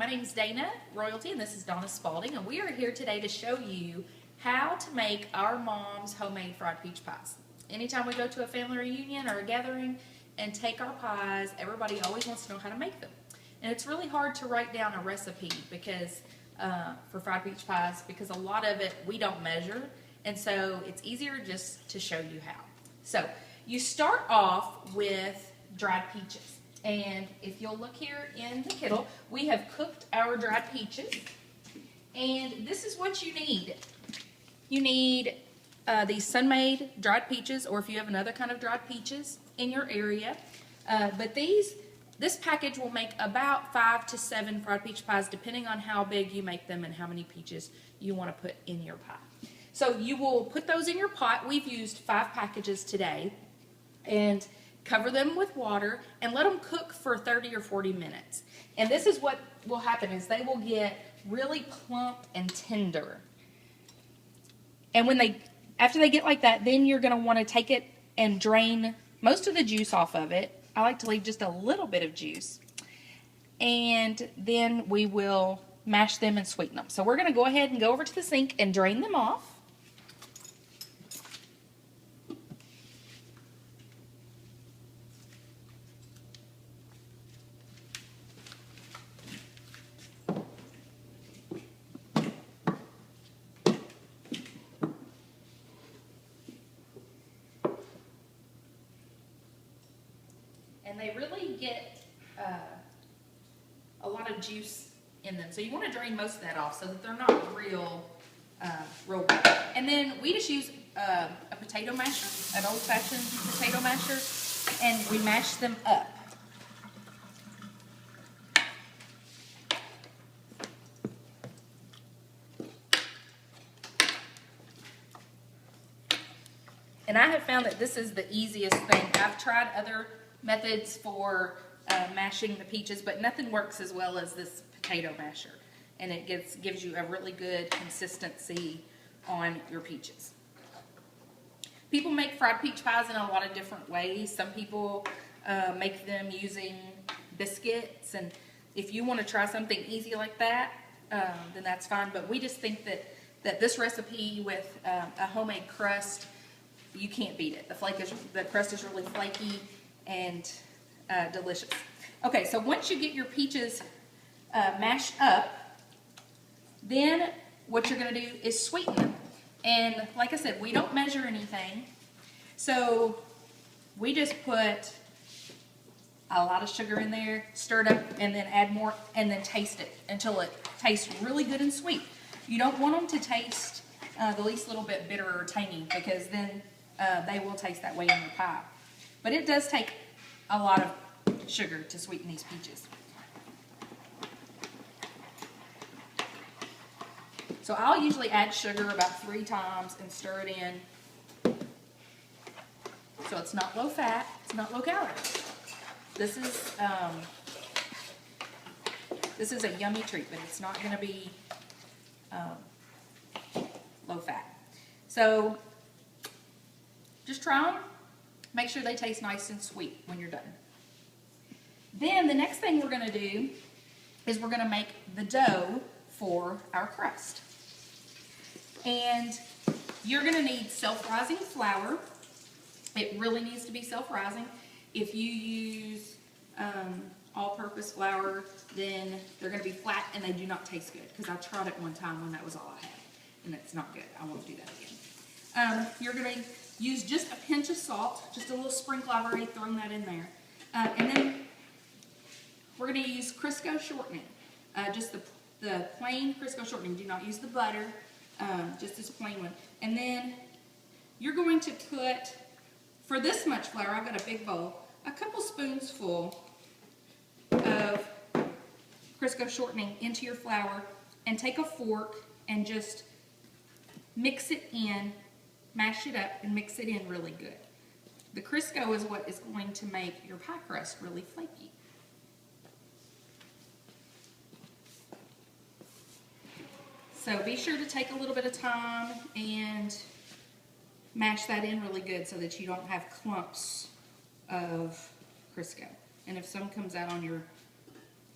my name is Dana Royalty and this is Donna Spalding, and we are here today to show you how to make our mom's homemade fried peach pies. Anytime we go to a family reunion or a gathering and take our pies, everybody always wants to know how to make them. And it's really hard to write down a recipe because for fried peach pies because a lot of it we don't measure, and so it's easier just to show you how. So you start off with dried peaches. And if you'll look here in the kettle, we have cooked our dried peaches. And this is what you need. You need these sun-made dried peaches, or if you have another kind of dried peaches in your area. But this package will make about 5 to 7 fried peach pies, depending on how big you make them and how many peaches you want to put in your pie. So you will put those in your pot. We've used 5 packages today. And cover them with water and let them cook for 30 or 40 minutes. And this is what will happen is they will get really plump and tender. And after they get like that, then you're going to want to take it and drain most of the juice off of it. I like to leave just a little bit of juice. And then we will mash them and sweeten them. So we're going to go ahead and go over to the sink and drain them off. And they really get a lot of juice in them. So you want to drain most of that off so that they're not real wet. And then we just use a potato masher, an old-fashioned potato masher, and we mash them up. And I have found that this is the easiest thing. I've tried other methods for mashing the peaches, but nothing works as well as this potato masher. And it gives you a really good consistency on your peaches. People make fried peach pies in a lot of different ways. Some people make them using biscuits, and if you want to try something easy like that, then that's fine. But we just think that this recipe with a homemade crust, you can't beat it. The crust is really flaky and delicious. Okay, so once you get your peaches mashed up, then what you're going to do is sweeten them. And like I said, we don't measure anything, so we just put a lot of sugar in there, stir it up, and then add more, and then taste it until it tastes really good and sweet. You don't want them to taste the least little bit bitter or tangy, because then they will taste that way in your pie. But it does take a lot of sugar to sweeten these peaches. So I'll usually add sugar about 3 times and stir it in. So it's not low fat, it's not low calorie. This is a yummy treat, but it's not going to be low fat. So just try them. Make sure they taste nice and sweet when you're done. Then the next thing we're going to do is we're going to make the dough for our crust. And you're going to need self-rising flour. It really needs to be self-rising. If you use all-purpose flour, then they're going to be flat and they do not taste good, because I tried it one time when that was all I had, and it's not good. I won't do that again. You're going to use just a pinch of salt, just a little sprinkle. I've already thrown that in there. And then we're going to use Crisco shortening, just the plain Crisco shortening. Do not use the butter, just this plain one. And then you're going to put, for this much flour, I've got a big bowl, a couple spoons full of Crisco shortening into your flour, and take a fork and just mix it in, mash it up, and mix it in really good. The Crisco is what is going to make your pie crust really flaky. So be sure to take a little bit of time and mash that in really good so that you don't have clumps of Crisco. And if some comes out on your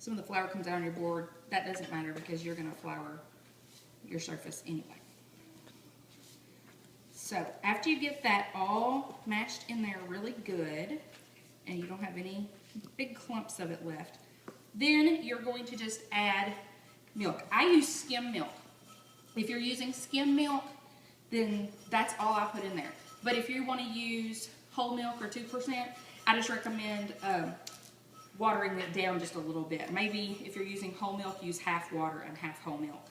some of the flour comes out on your board, that doesn't matter because you're going to flour your surface anyway. So after you get that all mashed in there really good, and you don't have any big clumps of it left, then you're going to just add milk. I use skim milk. If you're using skim milk, then that's all I put in there. But if you want to use whole milk or 2%, I just recommend watering it down just a little bit. Maybe if you're using whole milk, use half water and half whole milk.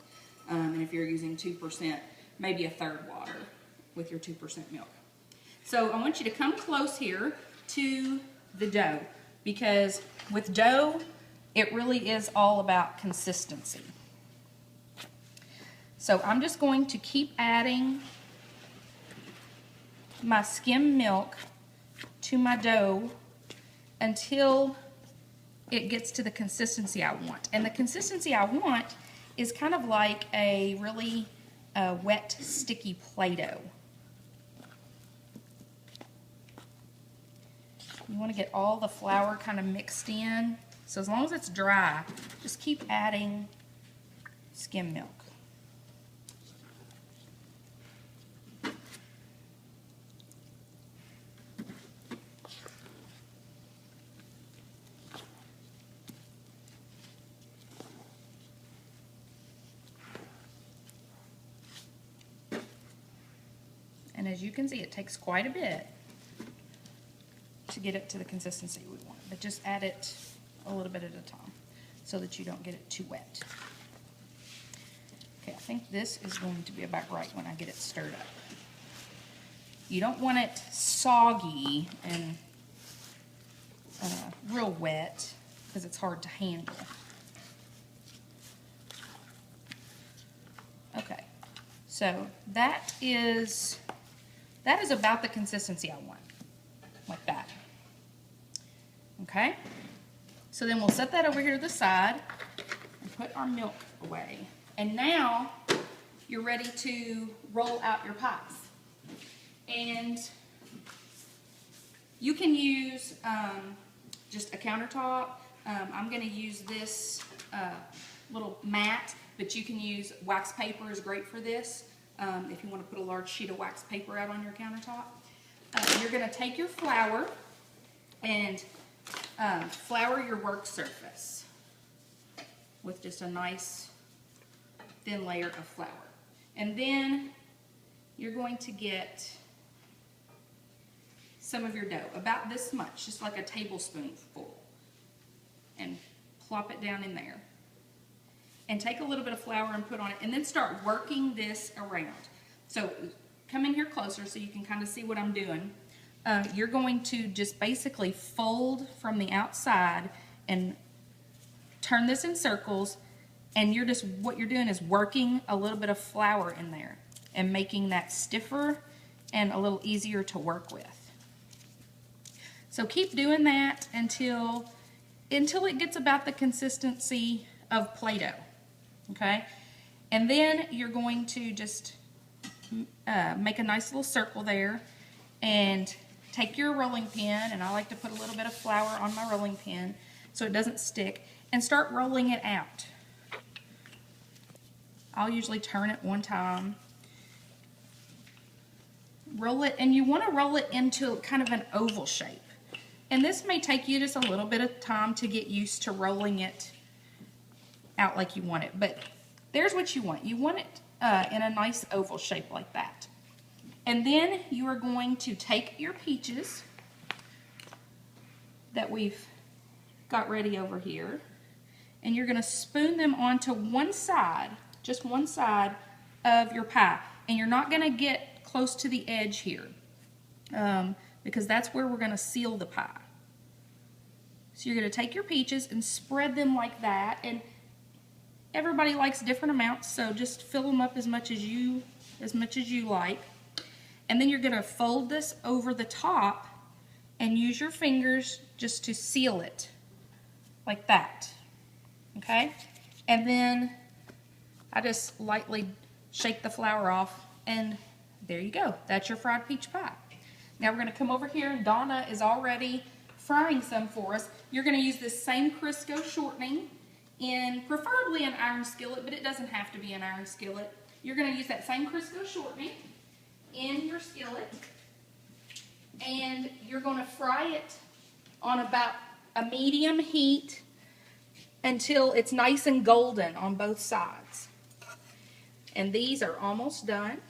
And if you're using 2%, maybe a third water with your 2% milk. So I want you to come close here to the dough, because with dough, it really is all about consistency. So I'm just going to keep adding my skim milk to my dough until it gets to the consistency I want. And the consistency I want is kind of like a really wet, sticky Play-Doh. You want to get all the flour kind of mixed in. So as long as it's dry, just keep adding skim milk. And as you can see, it takes quite a bit to get it to the consistency we want. But just add it a little bit at a time so that you don't get it too wet. Okay, I think this is going to be about right when I get it stirred up. You don't want it soggy and real wet because it's hard to handle. Okay, so that is about the consistency I want, like that. Okay, so then we'll set that over here to the side and put our milk away. And now you're ready to roll out your pies. And you can use just a countertop. I'm going to use this little mat, but you can use wax paper is great for this. If you want to put a large sheet of wax paper out on your countertop. You're going to take your flour and flour your work surface with just a nice thin layer of flour. And then you're going to get some of your dough, about this much, just like a tablespoonful, and plop it down in there. And take a little bit of flour and put on it, and then start working this around. So come in here closer so you can kind of see what I'm doing. You're going to just basically fold from the outside and turn this in circles, and what you're doing is working a little bit of flour in there and making that stiffer and a little easier to work with. So keep doing that until it gets about the consistency of Play-Doh. Okay, and then you're going to just make a nice little circle there and take your rolling pin, and I like to put a little bit of flour on my rolling pin so it doesn't stick, and start rolling it out. I'll usually turn it one time. Roll it, and you want to roll it into kind of an oval shape. And this may take you just a little bit of time to get used to rolling it out like you want it, but there's what you want. You want it in a nice oval shape like that. And then you are going to take your peaches that we've got ready over here, and you're going to spoon them onto one side, just one side of your pie. And you're not going to get close to the edge here because that's where we're going to seal the pie. So you're going to take your peaches and spread them like that, and everybody likes different amounts, so just fill them up as much as you like. And then you're going to fold this over the top and use your fingers just to seal it like that. Okay? And then I just lightly shake the flour off, and there you go. That's your fried peach pie. Now we're going to come over here, and Donna is already frying some for us. You're going to use this same Crisco shortening, in preferably an iron skillet, but it doesn't have to be an iron skillet. You're going to use that same Crisco shortening in your skillet, and you're going to fry it on about a medium heat until it's nice and golden on both sides. And these are almost done.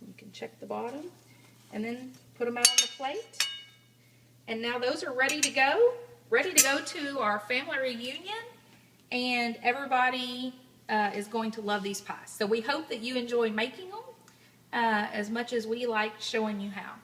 You can check the bottom and then put them out on the plate. And now those are ready to go to our family reunion, and everybody is going to love these pies. So we hope that you enjoy making them as much as we like showing you how.